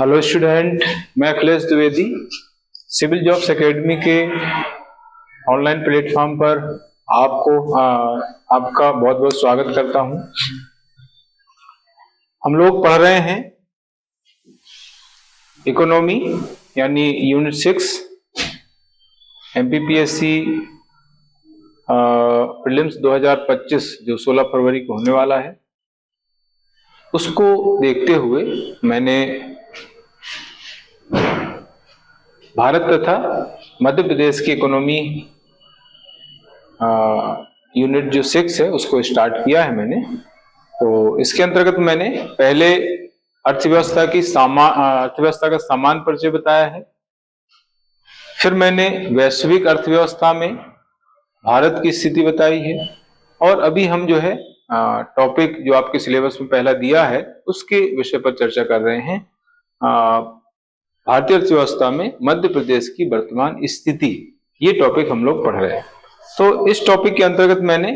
Hello student, मैं Akhilesh Dwivedi Civil Jobs Academy के online platform पर आपका बहुत बहुत स्वागत करता हूं। हम लोग पढ़ रहे हैं इकोनॉमी यानी यूनिट 6 एमपीपीएससी प्रीलिम्स 2025 जो 16 फरवरी को होने वाला है, उसको देखते हुए मैंने भारत तथा मध्य प्रदेश की इकोनॉमी यूनिट जो 6 है उसको स्टार्ट किया है मैंने। तो इसके अंतर्गत मैंने पहले अर्थव्यवस्था का सामान्य परिचय बताया है। फिर मैंने वैश्विक अर्थव्यवस्था में भारत की स्थिति बताई है, और अभी हम जो है टॉपिक जो आपके सिलेबस में पहला दिया है उसके विषय पर चर्चा कर रहे हैं। भारतीय अर्थव्यवस्था में मध्य प्रदेश की वर्तमान स्थिति, ये टॉपिक हम लोग पढ़ रहे हैं। तो इस टॉपिक के अंतर्गत मैंने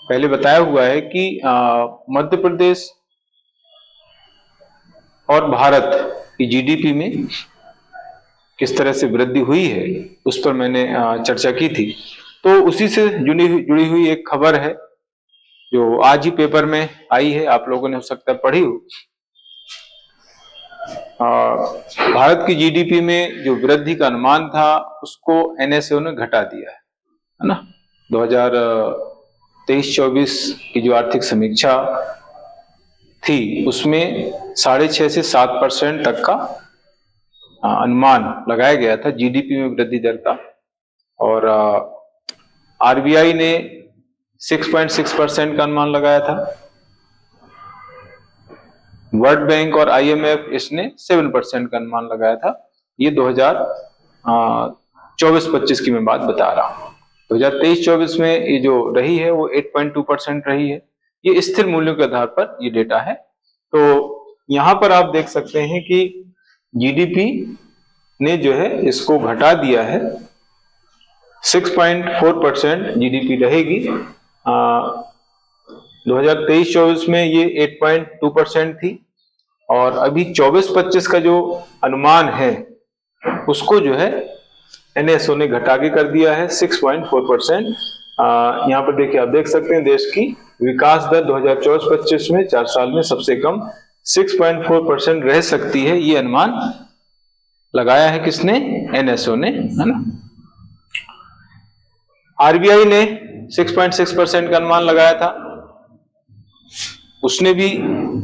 पहले बताया हुआ है कि मध्य प्रदेश और भारत की जीडीपी में किस तरह से वृद्धि हुई है उस पर मैंने चर्चा की थी। तो उसी से जुड़ी हुई एक खबर है जो आज ही पेपर में आई है, आप लोगों ने हो सकता है पढ़ी हो। भारत की जीडीपी में जो वृद्धि का अनुमान था उसको एनएसओ ने घटा दिया है ना। 2023-24 की जो आर्थिक समीक्षा थी उसमें 6.5 से 7% तक का अनुमान लगाया गया था जीडीपी में वृद्धि दर का, और आरबीआई ने 6.6% का अनुमान लगाया था। वर्ल्ड बैंक और आईएमएफ इसने 7% का अनुमान लगाया था। ये 2024-25 की मैं बात बता रहा हूं। 2023-24 में ये जो रही है वो 8.2% रही है। ये स्थिर मूल्यों के आधार पर ये डेटा है। तो यहां पर आप देख सकते हैं कि जीडीपी ने जो है इसको घटा दिया है। 6.4% जीडीपी रहेगी। 2023-24 में ये 8.2% थी, और अभी 24-25 का जो अनुमान है उसको जो है एनएसओ ने घटा के कर दिया है 6.4%। यहाँ पर देखिए, आप देख सकते हैं देश की विकास दर 2024-25 में 4 साल में सबसे कम 6.4% रह सकती है। ये अनुमान लगाया है किसने? एनएसओ ने, है ना। आरबीआई ने 6.6% का अनुमान लगाया था, उसने भी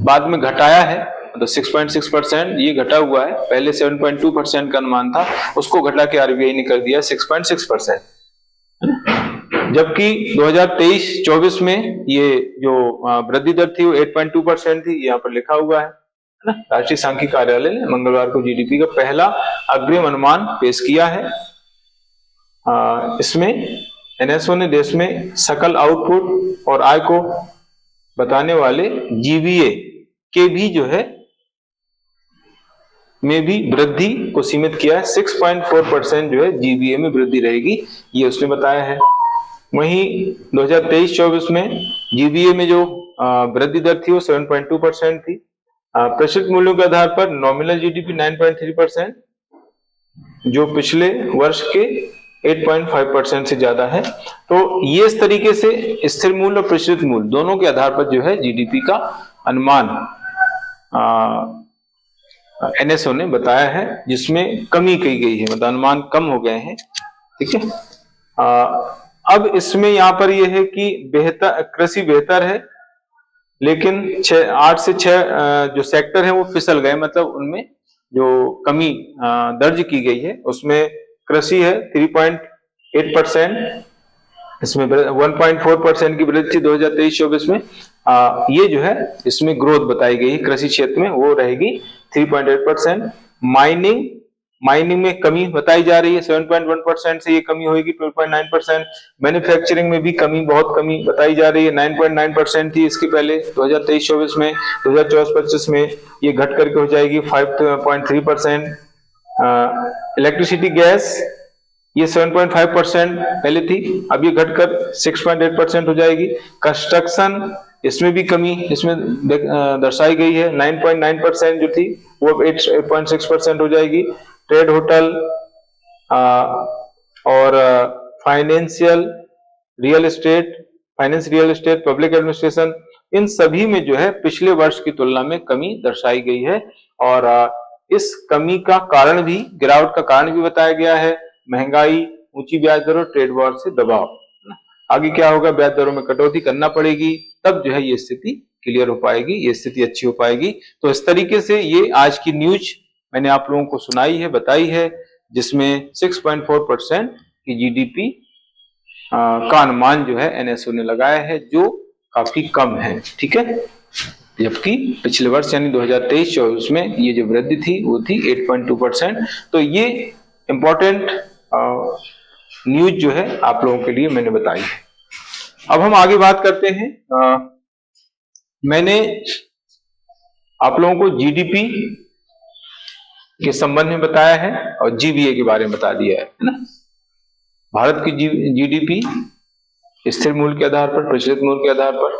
बाद में घटाया है। तो 6.6% ये घटा हुआ है। पहले 7.2% का अनुमान था, उसको घटा के आरबीआई ने कर दिया 6.6%। जबकि 2023-24 में ये जो वृद्धि दर थी वो 8.2% थी। यहाँ पर लिखा हुआ है ना। राष्ट्रीय सांख्यिकी कार्यालय ने मंगलवार को जीडीपी का पहला अग्रिम अनुमान पेश किया है। इसमें एनएसओ ने देश में सकल आउटपुट और आय को बताने वाले जीवीए के भी जो है में भी वृद्धि को सीमित किया है। 6.4% जो है जीवीए में वृद्धि रहेगी, ये उसने बताया है। वहीं 2023-24 में जीवीए में जो वृद्धि दर थी वो 7.2% थी। प्रचलित मूल्यों के आधार पर नॉमिनल जीडीपी 9.3%, जो पिछले वर्ष के 8.5% से ज्यादा है। तो ये इस तरीके से स्थिर मूल्य और प्रचलित मूल्य दोनों के आधार पर जो है जीडीपी का अनुमान एनएसओ ने बताया है, जिसमें कमी की गई है, मतलब अनुमान कम हो गए हैं। ठीक है। अब इसमें यहाँ पर यह है कि कृषि बेहतर है, लेकिन 8 से 6 जो सेक्टर है वो फिसल गए, मतलब उनमें जो कमी दर्ज की गई है उसमें कृषि है 3.8%, इसमें 1.4% की वृद्धि 2023-24 में। ये जो है इसमें ग्रोथ बताई गई है कृषि क्षेत्र में, वो रहेगी 3.8%। माइनिंग में कमी बताई जा रही है, 7.1% से ये कमी होगी 12.9%। मैन्युफैक्चरिंग में भी बहुत कमी बताई जा रही है, 9.9% थी इसके पहले 2023-24 में। 2024-25 में ये घट करके हो जाएगी 5.3%। इलेक्ट्रिसिटी गैस ये 7.5% पहले थी, अब ये घटकर 6.8% हो जाएगी। कंस्ट्रक्शन इसमें भी कमी इसमें दर्शाई गई है। 9.9% जो थी वो अब 8.6% हो जाएगी। ट्रेड, होटल और financial real estate, finance real estate, public administration, इन सभी में जो है पिछले वर्ष की तुलना में कमी दर्शाई गई है। और इस कमी का कारण भी, गिरावट का कारण भी बताया गया है। महंगाई, ऊंची ब्याज दर और ट्रेड वॉर से दबाव। आगे क्या होगा, ब्याज दरों में कटौती करना पड़ेगी, तब जो है ये स्थिति क्लियर हो पाएगी, ये स्थिति अच्छी हो पाएगी। तो इस तरीके से ये आज की न्यूज मैंने आप लोगों को सुनाई है, बताई है, जिसमें 6.4% की जीडीपी का अनुमान जो है एनएसओ ने लगाया है, जो काफी कम है। ठीक है, जबकि पिछले वर्ष यानी 2023-24 में ये जो वृद्धि थी वो थी 8.2%। तो ये इंपॉर्टेंट न्यूज जो है आप लोगों के लिए मैंने बताई है। अब हम आगे बात करते हैं। मैंने आप लोगों को जीडीपी के संबंध में बताया है और जीवीए के बारे में बता दिया है ना। भारत की जीडीपी स्थिर मूल्य के आधार पर, प्रचलित मूल्य के आधार पर,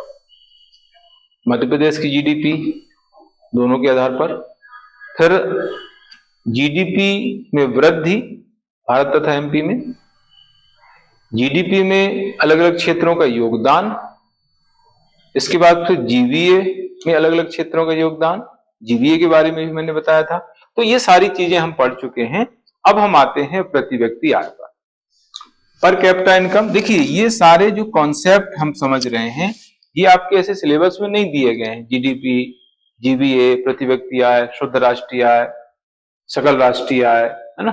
मध्य प्रदेश की जीडीपी दोनों के आधार पर, फिर जीडीपी में वृद्धि भारत तथा एमपी में, जीडीपी में अलग अलग क्षेत्रों का योगदान, इसके बाद फिर जीवीए में अलग अलग क्षेत्रों का योगदान, जीवीए के बारे में भी मैंने बताया था। तो ये सारी चीजें हम पढ़ चुके हैं। अब हम आते हैं प्रति व्यक्ति आय पर कैपिटा इनकम। देखिए ये सारे जो कॉन्सेप्ट हम समझ रहे हैं ये आपके ऐसे सिलेबस में नहीं दिए गए हैं। जीडीपी, जीवीए, प्रति व्यक्ति आय, शुद्ध राष्ट्रीय आय, सकल राष्ट्रीय आय, है ना,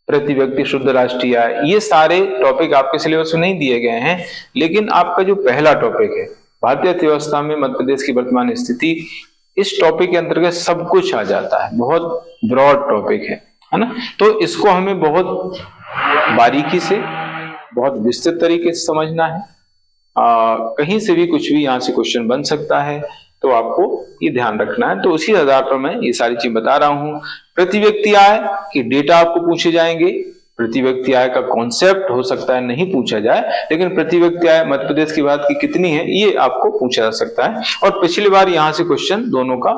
प्रति व्यक्ति शुद्ध राष्ट्रीय आय, ये सारे टॉपिक आपके सिलेबस में नहीं दिए गए हैं। लेकिन आपका जो पहला टॉपिक है भारतीय अर्थव्यवस्था में मध्य प्रदेश की वर्तमान स्थिति, इस टॉपिक के अंतर्गत सब कुछ आ जाता है। बहुत ब्रॉड टॉपिक है ना। तो इसको हमें बहुत बारीकी से, बहुत विस्तृत तरीके से समझना है। कहीं से भी कुछ भी यहाँ से क्वेश्चन बन सकता है, तो आपको ये ध्यान रखना है। तो उसी आधार पर मैं ये सारी चीज बता रहा हूँ। प्रति व्यक्ति आय के डेटा आपको पूछे जाएंगे। प्रति व्यक्ति आय का कॉन्सेप्ट हो सकता है नहीं पूछा जाए, लेकिन प्रति व्यक्ति आय मध्य प्रदेश की बात की कितनी है ये आपको पूछा जा सकता है। और पिछली बार यहाँ से क्वेश्चन दोनों का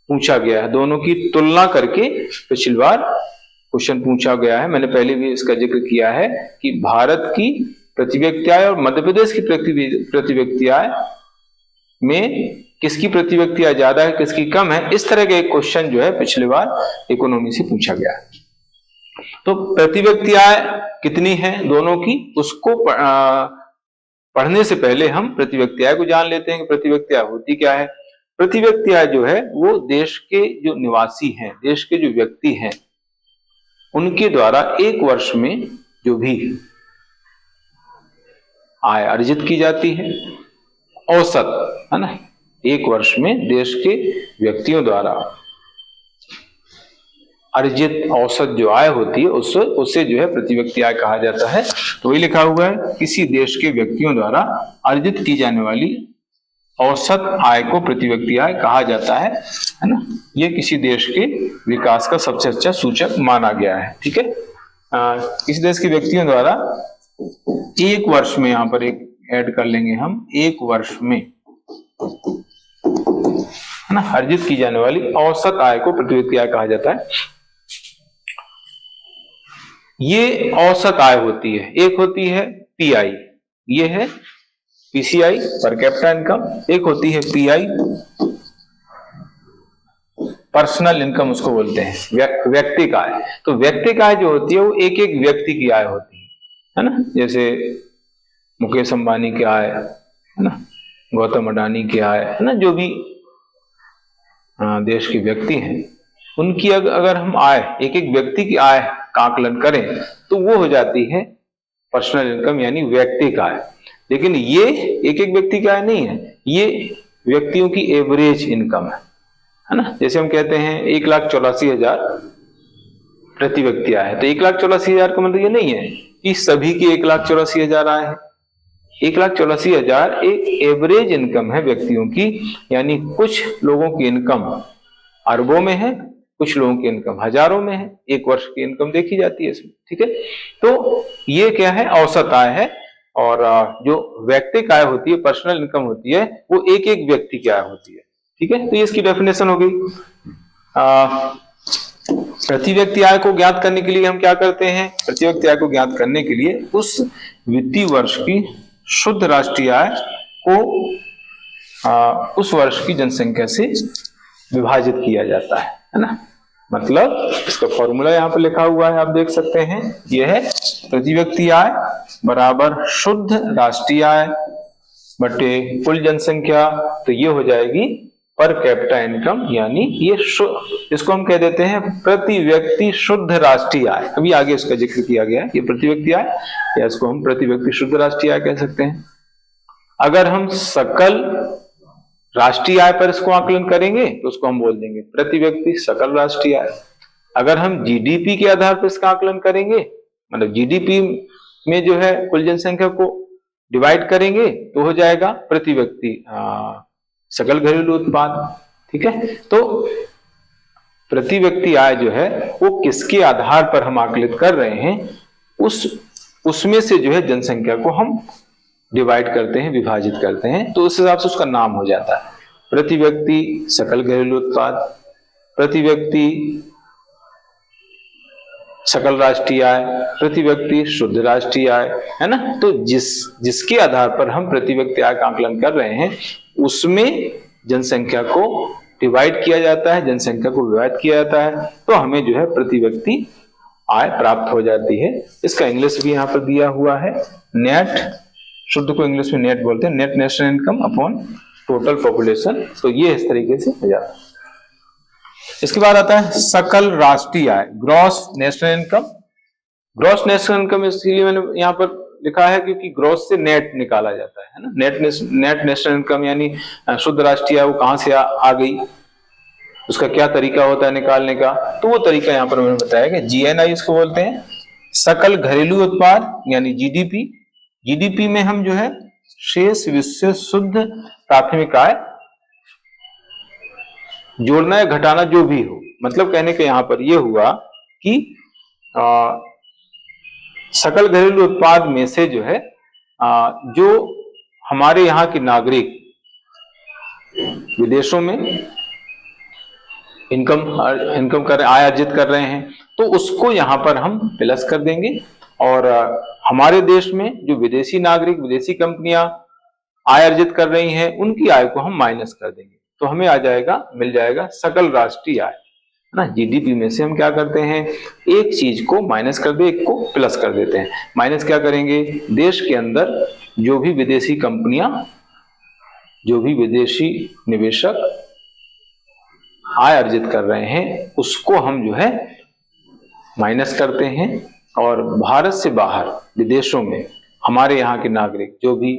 पूछा गया है, दोनों की तुलना करके पिछली बार क्वेश्चन पूछा गया है। मैंने पहले भी इसका जिक्र किया है कि भारत की प्रति व्यक्ति आय और मध्य प्रदेश की प्रति व्यक्ति आय में किसकी प्रति व्यक्ति आय ज्यादा है, किसकी कम है, इस तरह का एक क्वेश्चन जो है पिछली बार इकोनॉमी से पूछा गया है। तो प्रति व्यक्ति आय कितनी है दोनों की, उसको पढ़ने से पहले हम प्रति व्यक्ति आय को जान लेते हैं कि प्रति व्यक्ति आय होती क्या है। प्रति व्यक्ति आय जो है वो देश के जो निवासी हैं, देश के जो व्यक्ति हैं, उनके द्वारा एक वर्ष में जो भी आय अर्जित की जाती है, औसत, है ना, एक वर्ष में देश के व्यक्तियों द्वारा अर्जित औसत जो आय होती है उससे जो है प्रति व्यक्ति आय कहा जाता है। तो वही लिखा हुआ है, किसी देश के व्यक्तियों द्वारा अर्जित की जाने वाली औसत आय को प्रति व्यक्ति आय कहा जाता है ना। ये किसी देश के विकास का सबसे अच्छा सूचक माना गया है। ठीक है, किसी देश के व्यक्तियों द्वारा एक वर्ष में, यहां पर एक ऐड कर लेंगे हम, एक वर्ष में, है ना, अर्जित की जाने वाली औसत आय को प्रति व्यक्ति आय कहा जाता है। ये औसत आय होती है। एक होती है पीआई, ये है पीसीआई पर कैपिटा इनकम, एक होती है पीआई पर्सनल इनकम, उसको बोलते हैं व्यक्ति का आय। तो व्यक्ति का आय जो होती है वो एक एक व्यक्ति की आय होती है ना। जैसे मुकेश अंबानी की आय, है ना, गौतम अडानी की आय, है ना, जो भी देश के व्यक्ति हैं उनकी अगर हम आय, एक एक व्यक्ति की आय का आकलन करें तो वो हो जाती है पर्सनल इनकम यानी व्यक्ति का आय। लेकिन ये एक एक व्यक्ति की आय नहीं है, ये व्यक्तियों की एवरेज इनकम है ना। जैसे हम कहते हैं 1,84,000 प्रति व्यक्ति आय है, तो 1,84,000 का मतलब ये नहीं है कि सभी की 1,84,000 आय है। 1,84,000 एक एवरेज इनकम है व्यक्तियों की, यानी कुछ लोगों की इनकम अरबों में है, कुछ लोगों की इनकम हजारों में है। एक वर्ष की इनकम देखी जाती है इसमें। ठीक है, तो ये क्या है, औसत आय है। और जो व्यक्तिगत आय होती है, पर्सनल इनकम होती है, वो एक एक व्यक्ति की आय होती है। ठीक है, तो ये इसकी डेफिनेशन हो गई। प्रति व्यक्ति आय को ज्ञात करने के लिए हम क्या करते हैं? प्रति व्यक्ति आय को ज्ञात करने के लिए उस वित्तीय वर्ष की शुद्ध राष्ट्रीय आय को उस वर्ष की जनसंख्या से विभाजित किया जाता है ना। मतलब इसका फॉर्मूला यहाँ पर लिखा हुआ है, आप देख सकते हैं, यह है प्रति व्यक्ति आय बराबर शुद्ध राष्ट्रीय आय बटे कुल जनसंख्या। तो ये हो जाएगी पर कैपिटा इनकम, यानी ये इसको हम कह देते हैं प्रति व्यक्ति शुद्ध राष्ट्रीय आय। अभी आगे इसका जिक्र किया गया है, ये प्रति व्यक्ति आय, या इसको हम प्रति व्यक्ति शुद्ध राष्ट्रीय आय कह सकते हैं। अगर हम सकल राष्ट्रीय आय पर इसको आकलन करेंगे तो उसको हम बोल देंगे प्रति व्यक्ति सकल राष्ट्रीय आय। अगर हम जीडीपी के आधार पर इसका आकलन करेंगे, मतलब जीडीपी में जो है कुल जनसंख्या को डिवाइड करेंगे, तो हो जाएगा प्रति व्यक्ति सकल घरेलू उत्पाद। ठीक है, तो प्रति व्यक्ति आय जो है वो किसके आधार पर हम आकलित कर रहे हैं, उसमें से जो है जनसंख्या को हम डिवाइड करते हैं, विभाजित करते हैं, तो उस हिसाब से उसका नाम हो जाता है प्रति व्यक्ति सकल घरेलू उत्पाद, प्रति व्यक्ति सकल राष्ट्रीय आय, प्रति व्यक्ति शुद्ध राष्ट्रीय आय, है ना। तो जिसके आधार पर हम प्रति व्यक्ति आय का आकलन कर रहे हैं, उसमें जनसंख्या को डिवाइड किया जाता है, जनसंख्या को विभाजित किया जाता है, तो हमें जो है प्रति व्यक्ति आय प्राप्त हो जाती है। इसका इंग्लिश भी यहाँ पर दिया हुआ है, नेट, शुद्ध को इंग्लिश में नेट बोलते हैं, net national income upon total population. तो ये इस तरीके से हो जाता है। इसके बाद आता है सकल राष्ट्रीय आय, gross national income. Gross national income इसलिए मैंने यहाँ पर लिखा है क्योंकि ग्रॉस से नेट निकाला जाता है ना। नेट नेशनल इनकम यानी शुद्ध राष्ट्रीय आय वो कहां से आ गई, उसका क्या तरीका होता है निकालने का, तो वो तरीका यहाँ पर मैंने बताया कि जीएनआई इसको बोलते हैं, सकल घरेलू उत्पाद यानी जीडीपी। जीडीपी में हम जो है शेष विश्व शुद्ध प्राथमिक आय जोड़ना या घटाना जो भी हो, मतलब कहने के यहां पर यह हुआ कि सकल घरेलू उत्पाद में से जो है जो हमारे यहाँ के नागरिक विदेशों में इनकम कर आय अर्जित कर रहे हैं, तो उसको यहां पर हम प्लस कर देंगे, और हमारे देश में जो विदेशी नागरिक विदेशी कंपनियां आय अर्जित कर रही हैं, उनकी आय को हम माइनस कर देंगे, तो हमें आ जाएगा, मिल जाएगा सकल राष्ट्रीय आय ना। जीडीपी में से हम क्या करते हैं, एक चीज को माइनस कर दे, एक को प्लस कर देते हैं। माइनस क्या करेंगे, देश के अंदर जो भी विदेशी कंपनियां, जो भी विदेशी निवेशक आय अर्जित कर रहे हैं, उसको हम जो है माइनस करते हैं, और भारत से बाहर विदेशों में हमारे यहाँ के नागरिक जो भी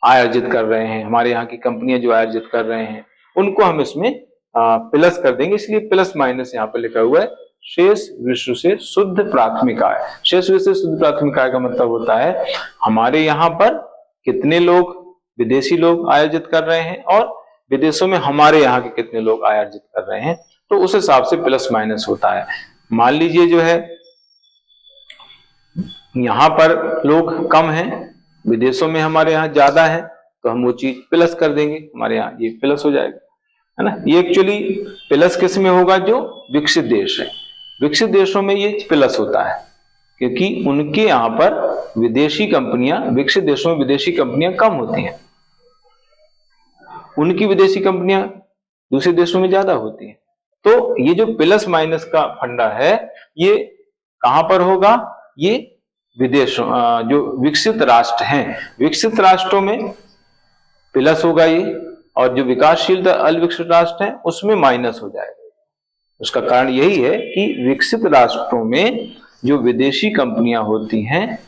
आय अर्जित कर रहे हैं, हमारे यहाँ की कंपनियां जो आय अर्जित कर रहे हैं, उनको हम इसमें प्लस कर देंगे। इसलिए प्लस माइनस यहाँ पर लिखा हुआ है शेष विश्व से शुद्ध प्राथमिक आय। शेष विश्व से शुद्ध प्राथमिक आय का मतलब होता है हमारे यहाँ पर कितने लोग विदेशी लोग आय अर्जित कर रहे हैं, और विदेशों में हमारे यहाँ के कितने लोग आय अर्जित कर रहे हैं, तो उस हिसाब से प्लस माइनस होता है। मान लीजिए जो है यहाँ पर लोग कम हैं, विदेशों में हमारे यहाँ ज्यादा है, तो हम वो चीज प्लस कर देंगे, हमारे यहाँ ये प्लस हो जाएगा, है ना। ये एक्चुअली प्लस किस में होगा, जो विकसित देश है, विकसित देशों में ये प्लस होता है, क्योंकि उनके यहाँ पर विदेशी कंपनियां, विकसित देशों में विदेशी कंपनियां कम होती हैं, उनकी विदेशी कंपनियां दूसरे देशों में ज्यादा होती हैं। तो ये जो प्लस माइनस का फंडा है, ये कहां पर होगा, ये विदेशों जो विकसित राष्ट्र हैं, विकसित राष्ट्रों में प्लस होगा ये, और जो विकासशील अविकसित राष्ट्र हैं उसमें माइनस हो जाएगा। उसका कारण यही है कि विकसित राष्ट्रों में जो विदेशी कंपनियां होती हैं,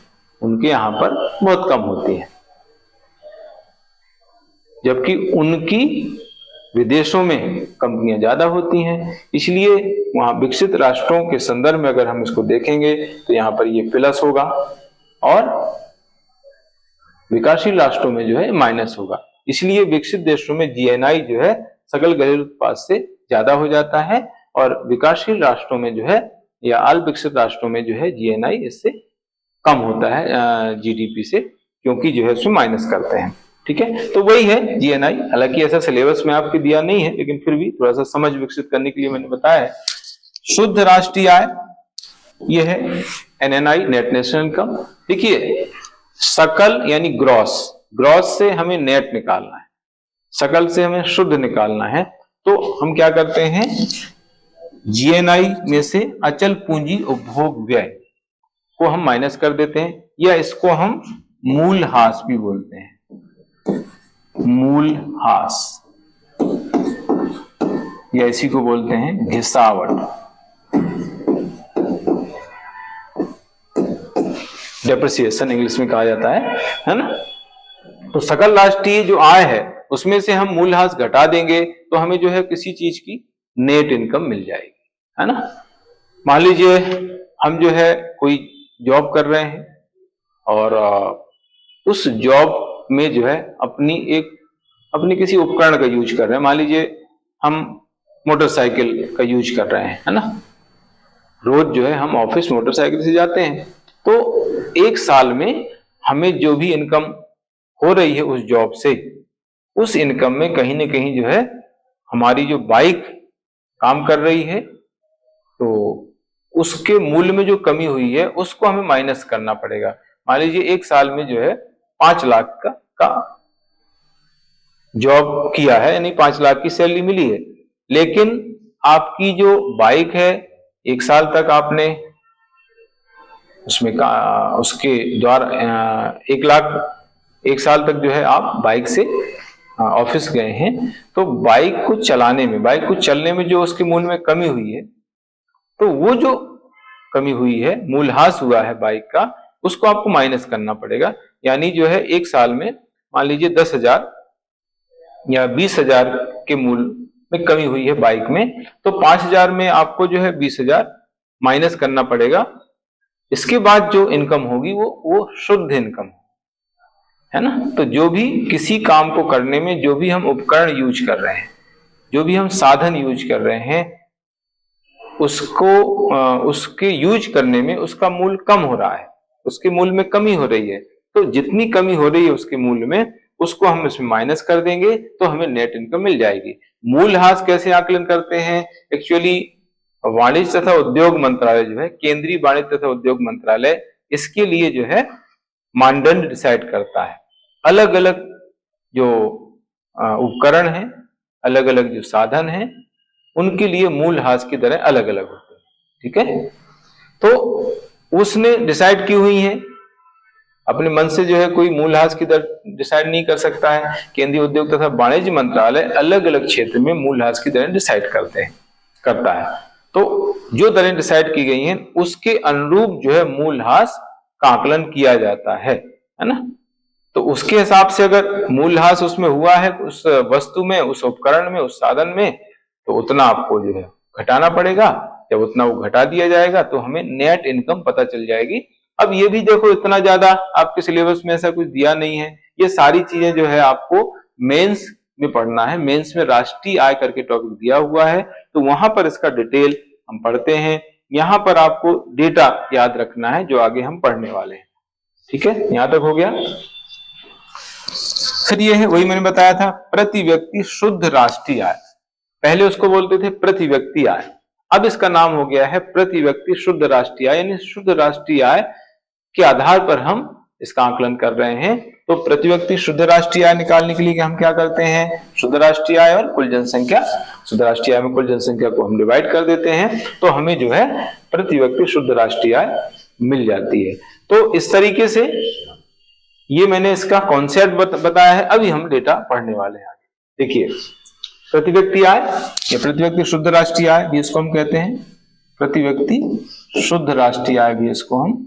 उनके यहां पर बहुत कम होती हैं, जबकि उनकी विदेशों में कंपनियां ज्यादा होती हैं। इसलिए वहां विकसित राष्ट्रों के संदर्भ में अगर हम इसको देखेंगे तो यहां पर ये प्लस होगा, और विकासशील राष्ट्रों में जो है माइनस होगा। इसलिए विकसित देशों में जीएनआई जो है सकल घरेलू उत्पाद से ज्यादा हो जाता है, और विकासशील राष्ट्रों में जो है या अल्प विकसित राष्ट्रों में जो है जीएनआई इससे कम होता है जीडीपी से, क्योंकि जो है उसमें माइनस करते हैं। ठीक है, तो वही है जीएनआई। हालांकि ऐसा सिलेबस में आपके दिया नहीं है, लेकिन फिर भी थोड़ा सा समझ विकसित करने के लिए मैंने बताया है। शुद्ध राष्ट्रीय आय ये है एनएनआई, नेट नेशनल इनकम। देखिए सकल यानी ग्रॉस, ग्रॉस से हमें नेट निकालना है, सकल से हमें शुद्ध निकालना है। तो हम क्या करते हैं, जीएनआई में से अचल पूंजी उपभोग व्यय को हम माइनस कर देते हैं, या इसको हम मूल्यह्रास भी बोलते हैं, मूल्यह्रास, या इसी को बोलते हैं घिसावट, डेप्रिसिएशन इंग्लिश में कहा जाता है ना। तो सकल राष्ट्रीय जो आय है उसमें से हम मूल्यह्रास घटा देंगे तो हमें जो है किसी चीज की नेट इनकम मिल जाएगी, है ना। मान लीजिए हम जो है कोई जॉब कर रहे हैं और उस जॉब में जो है अपनी किसी उपकरण का यूज कर रहे हैं। मान लीजिए हम मोटरसाइकिल का यूज कर रहे हैं, है ना। रोज जो है हम ऑफिस मोटरसाइकिल से जाते हैं, तो एक साल में हमें जो भी इनकम हो रही है उस जॉब से, उस इनकम में कहीं ना कहीं जो है हमारी जो बाइक काम कर रही है तो उसके मूल्य में जो कमी हुई है उसको हमें माइनस करना पड़ेगा। मान लीजिए एक साल में जो है 5 लाख का जॉब किया है, यानी 5 लाख की सैलरी मिली है, लेकिन आपकी जो बाइक है एक साल तक आपने उसमें उसके द्वारा 1 लाख, एक साल तक जो है आप बाइक से ऑफिस गए हैं, तो बाइक को चलाने में, बाइक को चलने में जो उसके मूल्य में कमी हुई है, तो वो जो कमी हुई है, मूल्यह्रास हुआ है बाइक का, उसको आपको माइनस करना पड़ेगा। यानी जो है एक साल में मान लीजिए 10,000 या 20,000 के मूल्य में कमी हुई है बाइक में, तो 5,000 में आपको जो है 20,000 माइनस करना पड़ेगा। इसके बाद जो इनकम होगी वो शुद्ध इनकम है ना। तो जो भी किसी काम को करने में जो भी हम उपकरण यूज कर रहे हैं, जो भी हम साधन यूज कर रहे हैं, उसको उसके यूज करने में उसका मूल्य कम हो रहा है, उसके मूल्य में कमी हो रही है, तो जितनी कमी हो रही है उसके मूल्य में, उसको हम इसमें माइनस कर देंगे तो हमें नेट इनकम मिल जाएगी। मूल्यह्रास कैसे आकलन करते हैं, एक्चुअली वाणिज्य तथा उद्योग मंत्रालय जो है, केंद्रीय वाणिज्य तथा उद्योग मंत्रालय, इसके लिए जो है मानदंड डिसाइड करता है। अलग अलग जो उपकरण हैं, अलग अलग जो साधन हैं, उनके लिए मूल्यह्रास की दरें अलग अलग होती है। ठीक है, तो उसने डिसाइड की हुई है, अपने मन से जो है कोई मूल्यह्रास की दर डिसाइड नहीं कर सकता है। केंद्रीय उद्योग तथा वाणिज्य मंत्रालय अलग अलग क्षेत्र में मूल्यह्रास की दरें डिसाइड करता है। तो जो दरें डिसाइड की गई हैं उसके अनुरूप जो है मूल्यह्रास का आकलन किया जाता है ना। तो उसके हिसाब से अगर मूल्यह्रास उसमें हुआ है, उस वस्तु में, उस उपकरण में, उस साधन में, तो उतना आपको जो है घटाना पड़ेगा। जब उतना वो घटा दिया जाएगा तो हमें नेट इनकम पता चल जाएगी। अब ये भी देखो, इतना ज्यादा आपके सिलेबस में ऐसा कुछ दिया नहीं है, ये सारी चीजें जो है आपको मेंस में पढ़ना है। मेंस में राष्ट्रीय आय करके टॉपिक दिया हुआ है, तो वहां पर इसका डिटेल हम पढ़ते हैं। यहां पर आपको डेटा याद रखना है जो आगे हम पढ़ने वाले हैं। ठीक है, यहां तक हो गया। फिर ये है, वही मैंने बताया था, प्रति व्यक्ति शुद्ध राष्ट्रीय आय। पहले उसको बोलते थे प्रति व्यक्ति आय, अब इसका नाम हो गया है प्रति व्यक्ति शुद्ध राष्ट्रीय आय। यानी शुद्ध राष्ट्रीय आय के आधार पर हम इसका आकलन कर रहे हैं। तो प्रति व्यक्ति शुद्ध राष्ट्रीय आय निकालने के लिए हम क्या करते हैं, शुद्ध राष्ट्रीय आय और कुल जनसंख्या, शुद्ध राष्ट्रीय आय में कुल जनसंख्या को हम डिवाइड कर देते हैं, तो हमें जो है प्रति व्यक्ति शुद्ध राष्ट्रीय आय मिल जाती है। तो इस तरीके से ये मैंने इसका कॉन्सेप्ट बताया है। अभी हम डेटा पढ़ने वाले हैं आगे। देखिए, प्रति व्यक्ति आय या प्रति व्यक्ति शुद्ध राष्ट्रीय आय भी इसको हम कहते हैं, प्रति व्यक्ति शुद्ध राष्ट्रीय आय भी इसको हम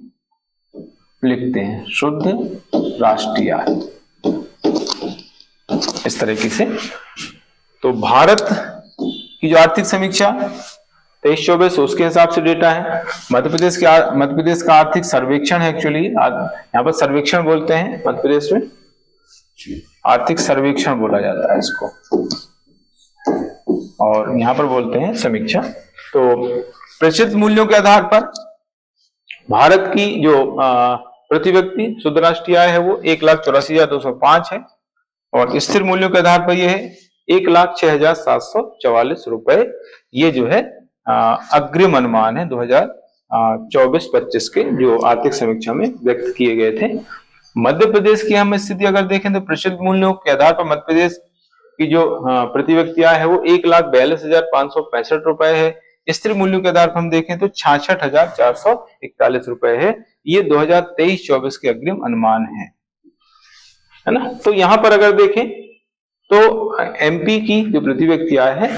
लिखते हैं, शुद्ध राष्ट्रीय आय, इस तरीके से। तो भारत की जो आर्थिक समीक्षा 23-24 उसके हिसाब से डेटा है। मध्य प्रदेश का आर्थिक सर्वेक्षण है, एक्चुअली यहाँ पर सर्वेक्षण बोलते हैं, मध्य प्रदेश में आर्थिक सर्वेक्षण बोला जाता है इसको, और यहाँ पर बोलते हैं समीक्षा। तो प्रेषित मूल्यों के आधार पर भारत की जो प्रति व्यक्ति शुद्ध राष्ट्रीय आय है वो 1,84,205 है और स्थिर मूल्यों के आधार पर यह है 1,06,744 रुपए। ये जो है अग्रिम अनुमान है 2024-25 के जो आर्थिक समीक्षा में व्यक्त किए गए थे। मध्य प्रदेश की हम स्थिति अगर देखें तो प्रचलित मूल्यों के आधार पर मध्य प्रदेश की जो प्रति व्यक्ति आय है वो 1,42,565 रुपए है। स्थिर मूल्यों के आधार पर हम देखें तो 66,441 रुपए है। ये 2023-24 के अग्रिम अनुमान है ना। तो यहां पर अगर देखें तो एमपी की जो प्रति व्यक्ति आय है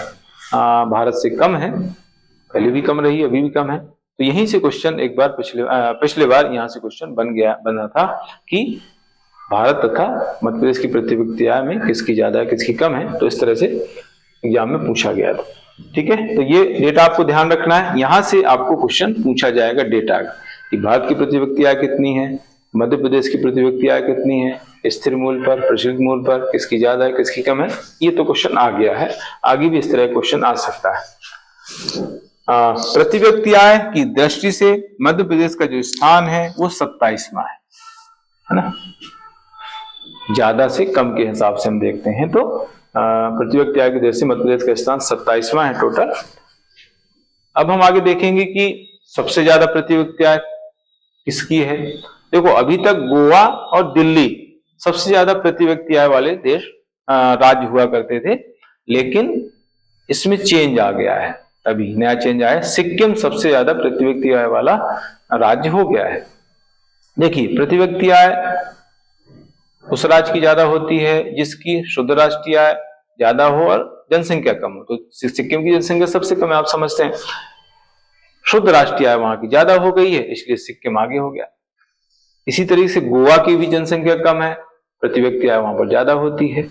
भारत से कम है, पहले भी कम रही, अभी भी कम है। तो यहीं से क्वेश्चन एक बार पिछले बार यहां से क्वेश्चन बना था कि भारत तथा मध्य प्रदेश की प्रति व्यक्ति आय में किसकी ज्यादा है किसकी कम है। तो इस तरह से एग्जाम में पूछा गया था। ठीक है, तो ये डेटा आपको ध्यान रखना है। यहां से आपको क्वेश्चन पूछा जाएगा डेटा कि भारत की प्रति व्यक्ति आय कितनी है, मध्य प्रदेश की प्रति व्यक्ति आय कितनी है, स्थिर मूल्य पर प्रचलित मूल्य पर किसकी ज्यादा है किसकी कम है। ये तो क्वेश्चन आ गया है, आगे भी इस तरह क्वेश्चन आ सकता है। प्रति व्यक्ति आय की दृष्टि से मध्य प्रदेश का जो स्थान है वो 27वां है ना। ज्यादा से कम के हिसाब से हम देखते हैं तो प्रति व्यक्ति आय की दृष्टि से मध्य प्रदेश का स्थान 27वां है टोटल। अब हम आगे देखेंगे कि सबसे ज्यादा प्रति व्यक्ति आय किसकी है। देखो अभी तक गोवा और दिल्ली सबसे ज्यादा प्रति व्यक्ति आय वाले देश राज्य हुआ करते थे, लेकिन इसमें चेंज आ गया है, अभी नया चेंज आया है। सिक्किम सबसे ज्यादा प्रति व्यक्ति आय वाला राज्य हो गया है। देखिए प्रति व्यक्ति आय उस राज्य की ज्यादा होती है जिसकी शुद्ध राष्ट्रीय आय ज्यादा हो और जनसंख्या कम हो। तो सिक्किम की जनसंख्या सबसे कम है, आप समझते हैं। शुद्ध राष्ट्रीय आय वहां की ज्यादा हो गई है, इसलिए सिक्किम आगे हो गया। इसी तरीके से गोवा की भी जनसंख्या कम है, प्रति व्यक्ति आय वहां पर ज्यादा होती है।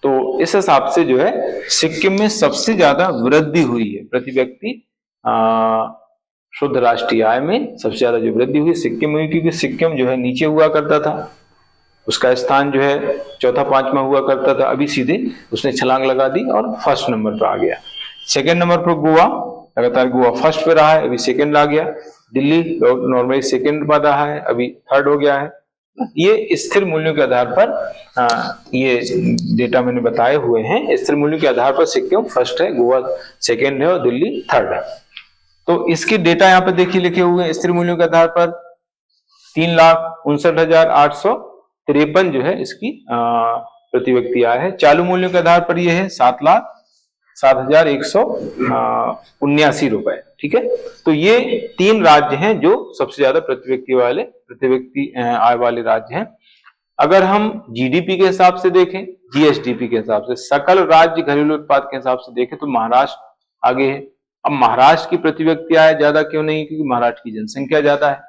तो इस हिसाब से जो है सिक्किम में सबसे ज्यादा वृद्धि हुई है प्रति व्यक्ति शुद्ध राष्ट्रीय आय में सबसे ज्यादा जो वृद्धि हुई सिक्किम में, क्योंकि सिक्किम जो है नीचे हुआ करता था, उसका स्थान जो है चौथा पांचवा हुआ करता था, अभी सीधे उसने छलांग लगा दी और फर्स्ट नंबर पर आ गया। सेकंड नंबर पर गोवा, लगातार गोवा फर्स्ट पे रहा है, अभी सेकंड आ गया। दिल्ली नॉर्मली सेकंड पर रहा है, अभी थर्ड हो गया है। ये स्थिर मूल्यों के आधार पर ये डेटा मैंने बताए हुए हैं। स्थिर मूल्यों के आधार पर सिक्किम फर्स्ट है, गोवा सेकंड है और दिल्ली थर्ड है। तो इसके डेटा यहाँ पे देखिए लिखे हुए हैं। स्थिर मूल्यों के आधार पर 3,59,853 जो है इसकी प्रति व्यक्ति आय है। चालू मूल्यों के आधार पर यह है 7,07,179 रुपए। ठीक है, तो ये 3 राज्य हैं जो सबसे ज्यादा प्रति व्यक्ति आय वाले राज्य हैं। अगर हम जीडीपी के हिसाब से देखें, जीएसडीपी के हिसाब से, सकल राज्य घरेलू उत्पाद के हिसाब से देखें तो महाराष्ट्र आगे है। अब महाराष्ट्र की प्रति व्यक्ति आय ज्यादा क्यों नहीं, क्योंकि महाराष्ट्र की जनसंख्या ज्यादा है।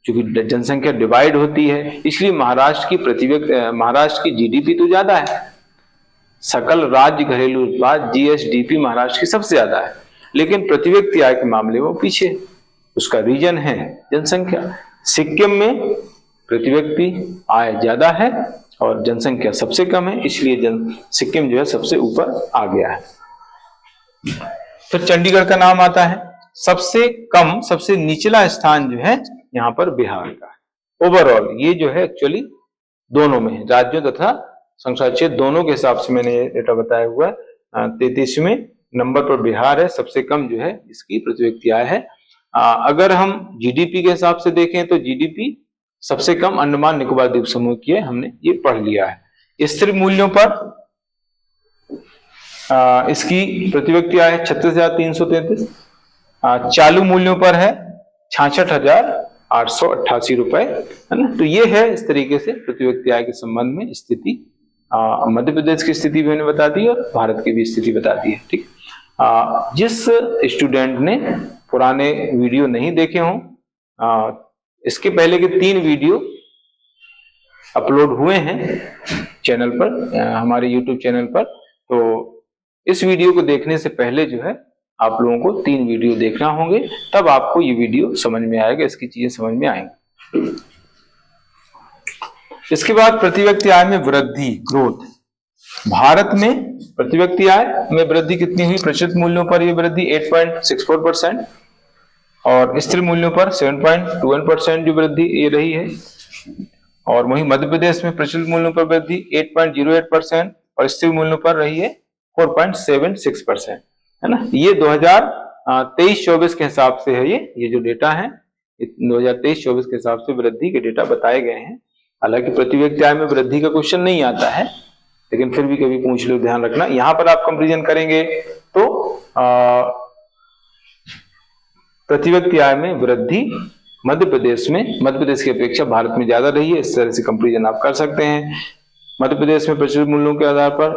क्योंकि जनसंख्या डिवाइड होती है, इसलिए महाराष्ट्र की जीडीपी तो ज्यादा है। सकल राज्य घरेलू उत्पाद जीएसडीपी महाराष्ट्र की सबसे ज्यादा है, लेकिन प्रति व्यक्ति आय के मामले में पीछे। उसका रीजन है जनसंख्या। सिक्किम में प्रति व्यक्ति आय ज्यादा है और जनसंख्या सबसे कम है, इसलिए सिक्किम जो है सबसे ऊपर आ गया है। फिर चंडीगढ़ का नाम आता है। सबसे कम, सबसे निचला स्थान जो है यहाँ पर बिहार का है। ओवरऑल ये जो है एक्चुअली दोनों में है, राज्यों तथा संसदीय क्षेत्र दोनों के हिसाब से मैंने ये डेटा बताया हुआ है। 33वें नंबर पर बिहार है, सबसे कम जो है इसकी प्रति व्यक्ति आय है। अगर हम जीडीपी के हिसाब से देखें तो जीडीपी सबसे कम अंडमान निकोबार द्वीप समूह की है, हमने ये पढ़ लिया है। स्थिर मूल्यों पर इसकी प्रति व्यक्ति आय 36,333। चालू मूल्यों पर है 66,888 रुपए, है ना। तो ये है इस तरीके से प्रति व्यक्ति आय के संबंध में स्थिति। मध्य प्रदेश की स्थिति भी मैंने बता दी और भारत की भी स्थिति बता दी है। ठीक, जिस स्टूडेंट ने पुराने वीडियो नहीं देखे हों, इसके पहले के 3 वीडियो अपलोड हुए हैं चैनल पर, हमारे यूट्यूब चैनल पर। तो इस वीडियो को देखने से पहले जो है आप लोगों को 3 वीडियो देखना होंगे, तब आपको ये वीडियो समझ में आएगा, इसकी चीजें समझ में आएंगी। इसके बाद प्रति व्यक्ति आय में वृद्धि, ग्रोथ। भारत में प्रति व्यक्ति आय में वृद्धि कितनी हुई? प्रचलित मूल्यों पर यह वृद्धि 8.64%। और स्थिर मूल्यों पर 7.21% जो वृद्धि ये रही है। और वहीं मध्य प्रदेश में प्रचलित मूल्यों पर वृद्धि 8.08% और स्थिर मूल्यों पर रही है 4.76%, है ना। ये 2023-24 के हिसाब से है, ये जो डेटा है 2023-24 के हिसाब से वृद्धि के डेटा बताए गए हैं। हालांकि प्रति व्यक्ति आय में वृद्धि का क्वेश्चन नहीं आता है, लेकिन फिर भी कभी पूछ लो, ध्यान रखना। यहां पर आप कंपेरिजन करेंगे तो प्रति व्यक्ति आय में वृद्धि मध्य प्रदेश की अपेक्षा भारत में ज्यादा रही है। इस तरह से कंपेरिजन आप कर सकते हैं। मध्य प्रदेश में प्रचलित मूल्यों के आधार पर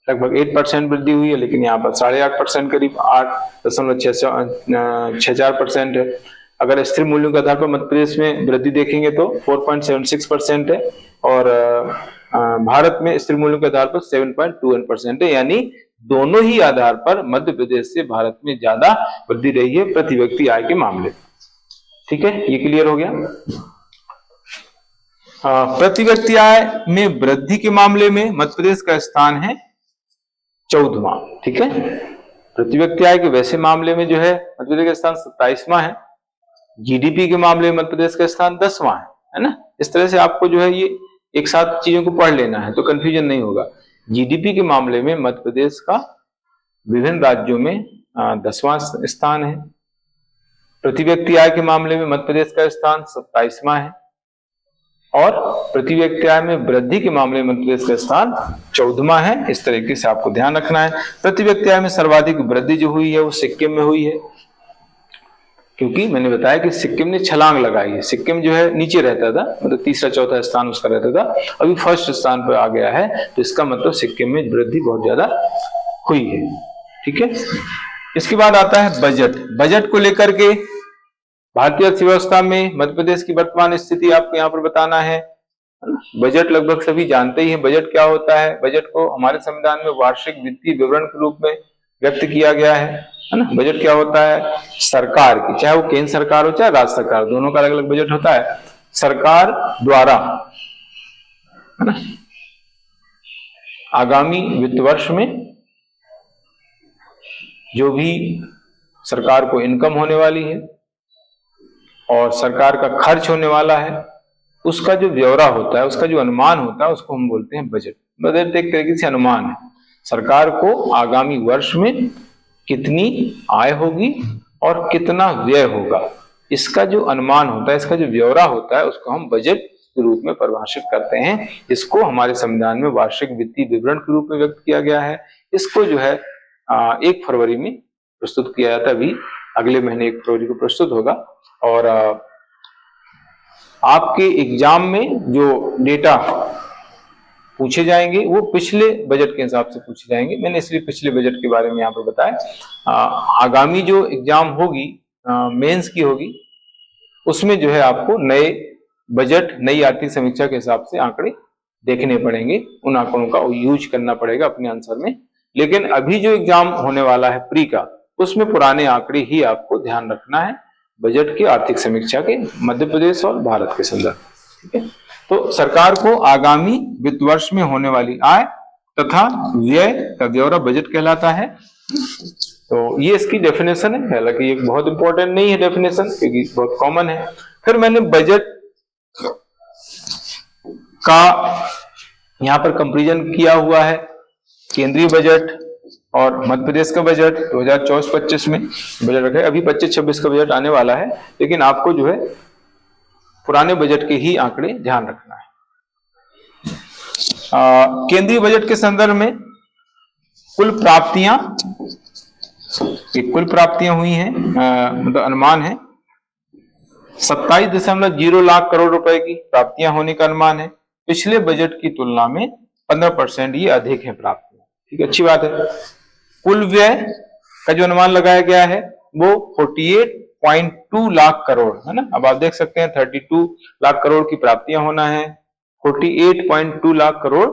लगभग 8% वृद्धि हुई है, लेकिन यहाँ पर 8.5% करीब 8.64% है। अगर स्थिर मूल्यों के आधार पर मध्य प्रदेश में वृद्धि देखेंगे तो 4.76% है और भारत में स्थिर मूल्यों के आधार पर 7.21% है। यानी दोनों ही आधार पर मध्य प्रदेश से भारत में ज्यादा वृद्धि रही है प्रति व्यक्ति आय के मामले। ठीक है, ये क्लियर हो गया। प्रति व्यक्ति आय में वृद्धि के मामले में मध्य प्रदेश का स्थान है 14वां। ठीक है, प्रति व्यक्ति आय के वैसे मामले में जो है मध्य प्रदेश का स्थान 27वां है। जीडीपी के मामले में मध्य प्रदेश का स्थान 10वां है ना। इस तरह से आपको जो है ये एक साथ चीजों को पढ़ लेना है तो कंफ्यूजन नहीं होगा। जीडीपी के मामले में मध्य प्रदेश का विभिन्न राज्यों में 10वां स्थान है। प्रति व्यक्ति आय के मामले में मध्य प्रदेश का स्थान 27वां है और प्रति व्यक्ति आय में वृद्धि के मामले में मध्य प्रदेश का स्थान 14वां है। इस तरीके से आपको ध्यान रखना है। प्रति व्यक्ति आय में सर्वाधिक वृद्धि जो हुई है वो सिक्किम में हुई है, क्योंकि मैंने बताया कि सिक्किम ने छलांग लगाई है। सिक्किम जो है नीचे रहता था, मतलब तीसरा चौथा स्थान उसका रहता था, अभी फर्स्ट स्थान पर आ गया है, तो इसका मतलब सिक्किम में वृद्धि बहुत ज्यादा हुई है। ठीक है, इसके बाद आता है बजट। बजट को लेकर के भारतीय अर्थव्यवस्था में मध्य प्रदेश की वर्तमान स्थिति आपको यहाँ पर बताना है। बजट लगभग सभी जानते ही हैं। बजट क्या होता है? बजट को हमारे संविधान में वार्षिक वित्तीय विवरण के रूप में व्यक्त किया गया है ना। बजट क्या होता है? सरकार की, चाहे वो केंद्र सरकार हो चाहे राज्य सरकार, दोनों का अलग अलग बजट होता है। सरकार द्वारा, है ना, आगामी वित्त वर्ष में जो भी सरकार को इनकम होने वाली है और सरकार का खर्च होने वाला है, उसका जो ब्यौरा होता है, उसका जो अनुमान होता है, उसको हम बोलते हैं बजट। बजट एक तरीके से अनुमान है। सरकार को आगामी वर्ष में कितनी आय होगी और कितना व्यय होगा, इसका जो अनुमान होता है, इसका जो ब्यौरा होता है, उसको हम बजट के रूप में परिभाषित करते हैं। इसको हमारे संविधान में वार्षिक वित्तीय विवरण के रूप में व्यक्त किया गया है। इसको जो है 1 फरवरी में प्रस्तुत किया जाता है। अभी अगले महीने 1 फरवरी को प्रस्तुत होगा। और आपके एग्जाम में जो डेटा पूछे जाएंगे वो पिछले बजट के हिसाब से पूछे जाएंगे। मैंने इसलिए पिछले बजट के बारे में यहाँ पर बताया। आगामी जो एग्जाम होगी, मेंस की होगी, उसमें जो है आपको नए बजट, नई आर्थिक समीक्षा के हिसाब से आंकड़े देखने पड़ेंगे। उन आंकड़ों का यूज करना पड़ेगा अपने आंसर में। लेकिन अभी जो एग्जाम होने वाला है प्री का, उसमें पुराने आंकड़े ही आपको ध्यान रखना है बजट की आर्थिक समीक्षा के, मध्य प्रदेश और भारत के संदर्भ। ठीक है, तो सरकार को आगामी वित्त वर्ष में होने वाली आय तथा व्यय का ब्यौरा बजट कहलाता है। तो ये इसकी डेफिनेशन है। हालांकि ये बहुत इंपॉर्टेंट नहीं है डेफिनेशन, क्योंकि बहुत कॉमन है। फिर मैंने बजट का यहाँ पर कंपैरिजन किया हुआ है, केंद्रीय बजट और मध्य प्रदेश का बजट 2024-25 में बजट रखा है। अभी 25-26 का बजट आने वाला है, लेकिन आपको जो है पुराने बजट के ही आंकड़े ध्यान रखना है। केंद्रीय बजट के संदर्भ में कुल प्राप्तियां हुई हैं, मतलब अनुमान है 27.0 लाख करोड़ रुपए की प्राप्तियां होने का अनुमान है। पिछले बजट की तुलना में 15% ये अधिक है प्राप्तियां। ठीक है, अच्छी बात है। कुल व्यय का जो अनुमान लगाया गया है वो 48.2 लाख करोड़ है ना। अब आप देख सकते हैं 32 लाख करोड़ की प्राप्तियां होना है, 48.2 लाख करोड़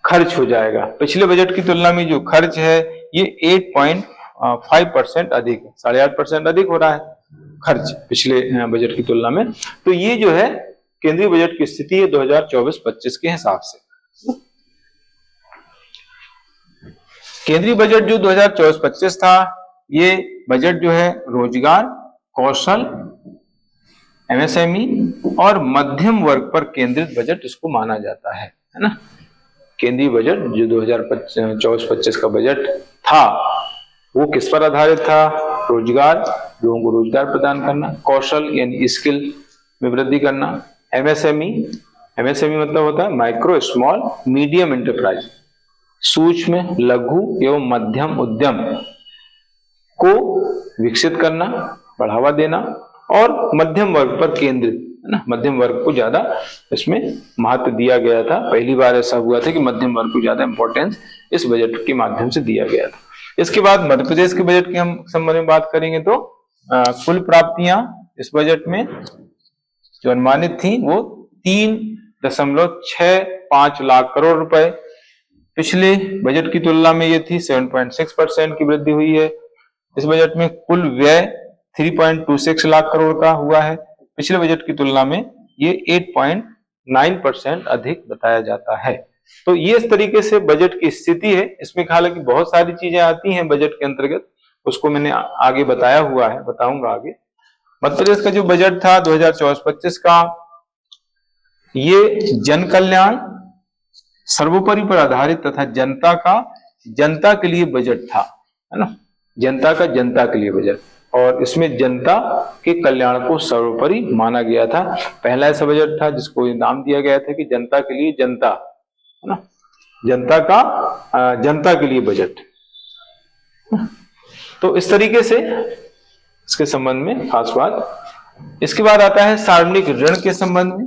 खर्च हो जाएगा। पिछले बजट की तुलना में जो खर्च है ये 8.5% अधिक है, 8.5% अधिक हो रहा है खर्च पिछले बजट की तुलना में। तो ये जो है केंद्रीय बजट की स्थिति है 2024-25 के हिसाब से। केंद्रीय बजट जो 2024-25 था, ये बजट जो है रोजगार कौशल, एमएसएमई और मध्यम वर्ग पर केंद्रित बजट इसको माना जाता है ना। केंद्रीय बजट जो 2024-25 का बजट था वो किस पर आधारित था? रोजगार, लोगों को रोजगार प्रदान करना, कौशल यानी स्किल में वृद्धि करना, एमएसएमई, एमएसएमई मतलब होता है माइक्रो स्मॉल मीडियम एंटरप्राइज, सूक्ष्म लघु एवं मध्यम उद्यम को विकसित करना, बढ़ावा देना, और मध्यम वर्ग पर केंद्रित है ना, मध्यम वर्ग को ज्यादा इसमें महत्व दिया गया था। पहली बार ऐसा हुआ था कि मध्यम वर्ग को ज्यादा इंपॉर्टेंस इस बजट के माध्यम से दिया गया था। इसके बाद मध्य प्रदेश के बजट की हम संबंध में बात करेंगे तो कुल प्राप्तियां इस बजट में जो अनुमानित थी वो 3.65 लाख करोड़ रुपए, पिछले बजट की तुलना में ये थी 7.6% की वृद्धि हुई है। इस बजट में कुल व्यय 3.26 लाख करोड़ का हुआ है, पिछले बजट की तुलना में ये 8.9% अधिक बताया जाता है। तो ये इस तरीके से बजट की स्थिति है। इसमें हालांकि बहुत सारी चीजें आती हैं बजट के अंतर्गत, उसको मैंने आगे बताया हुआ है, बताऊंगा आगे। मध्य प्रदेश का जो बजट था 2024-25 का, ये जन कल्याण सर्वोपरि पर आधारित तथा जनता के लिए बजट था, है ना, जनता के लिए बजट, और इसमें जनता के कल्याण को सर्वोपरि माना गया था। पहला ऐसा बजट था जिसको ये नाम दिया गया था कि जनता के लिए जनता, है ना, जनता के लिए बजट। तो इस तरीके से इसके संबंध में खास बात। इसके बाद आता है सार्वजनिक ऋण के संबंध में।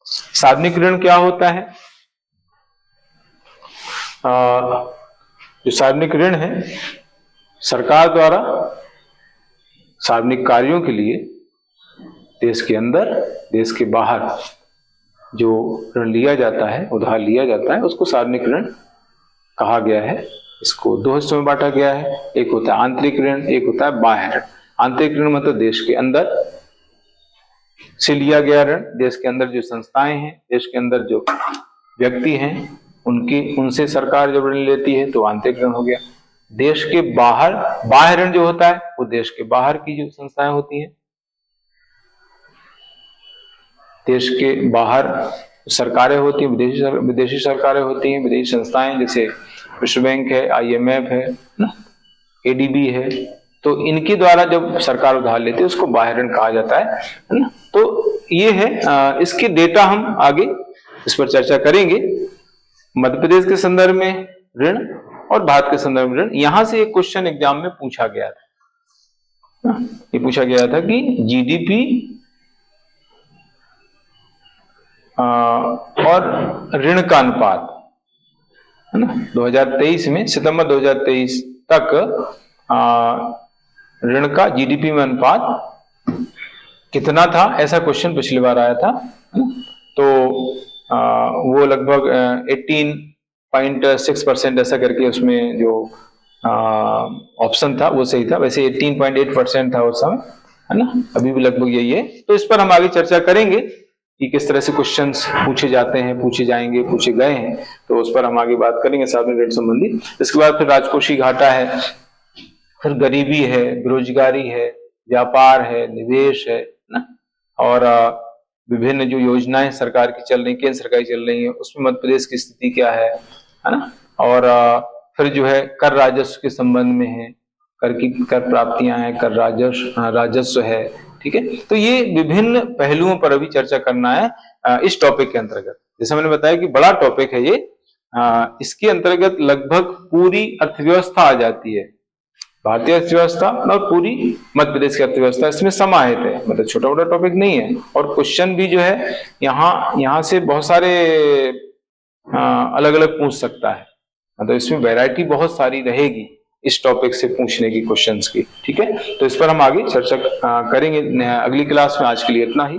सार्वजनिक ऋण क्या होता है? जो सार्वजनिक ऋण है, सरकार द्वारा सार्वजनिक कार्यों के लिए देश के अंदर, देश के बाहर जो ऋण लिया जाता है, उधार लिया जाता है, उसको सार्वजनिक ऋण कहा गया है। इसको दो हिस्सों में बांटा गया है, एक होता है आंतरिक ऋण, एक होता है बाह्य ऋण। आंतरिक ऋण मतलब देश के अंदर से लिया गया ऋण, देश के अंदर जो संस्थाएं हैं, देश के अंदर जो व्यक्ति हैं, उनसे सरकार जब ऋण लेती है तो आंतरिक ऋण हो गया। देश के बाहर बाह्य ऋण जो होता है वो देश के बाहर की जो संस्थाएं होती हैं, देश के बाहर सरकारें होती हैं, विदेशी सरकारें होती हैं, विदेशी संस्थाएं जैसे विश्व बैंक है, IMF है ना, ADB है, तो इनके द्वारा जब सरकार उधार लेती है उसको बाह्य ऋण कहा जाता है ना। तो ये है, इसके डेटा हम आगे इस पर चर्चा करेंगे। मध्य प्रदेश के संदर्भ में ऋण और भारत के संदर्भ में ऋण। यहां से एक क्वेश्चन एग्जाम में पूछा गया था, ये पूछा गया था कि GDP और ऋण का अनुपात, है ना, 2023 में, सितंबर 2023 तक ऋण का GDP में अनुपात कितना था, ऐसा क्वेश्चन पिछली बार आया था। तो वो लगभग 18.6% ऐसा करके उसमें जो ऑप्शन था वो सही था। वैसे 18.8% था उस समय, है ना, अभी भी लगभग यही है। तो इस पर हम आगे चर्चा करेंगे कि किस तरह से क्वेश्चंस पूछे जाते हैं, पूछे जाएंगे, पूछे गए हैं, तो उस पर हम आगे बात करेंगे सार्वजनिक ऋण संबंधी। इसके बाद फिर राजकोषीय घाटा है, फिर गरीबी है, बेरोजगारी है, व्यापार है, निवेश है ना, और विभिन्न जो योजनाएं सरकार की चल रही, केंद्र सरकार की चल रही है, उसमें मध्य प्रदेश की स्थिति क्या है ना, और फिर जो है कर राजस्व के संबंध में है, कर प्राप्तियां हैं, कर राजस्व है, ठीक है। तो ये विभिन्न पहलुओं पर अभी चर्चा करना है इस टॉपिक के अंतर्गत। जैसे मैंने बताया कि बड़ा टॉपिक है ये, इसके अंतर्गत लगभग पूरी अर्थव्यवस्था आ जाती है, भारतीय अर्थव्यवस्था और पूरी मध्य प्रदेश की अर्थव्यवस्था इसमें समाहित है, मतलब छोटा मोटा टॉपिक नहीं है। और क्वेश्चन भी जो है यहाँ से बहुत सारे अलग अलग पूछ सकता है, मतलब इसमें वैरायटी बहुत सारी रहेगी इस टॉपिक से पूछने की, क्वेश्चंस की, ठीक है। तो इस पर हम आगे चर्चा करेंगे अगली क्लास में। आज के लिए इतना ही।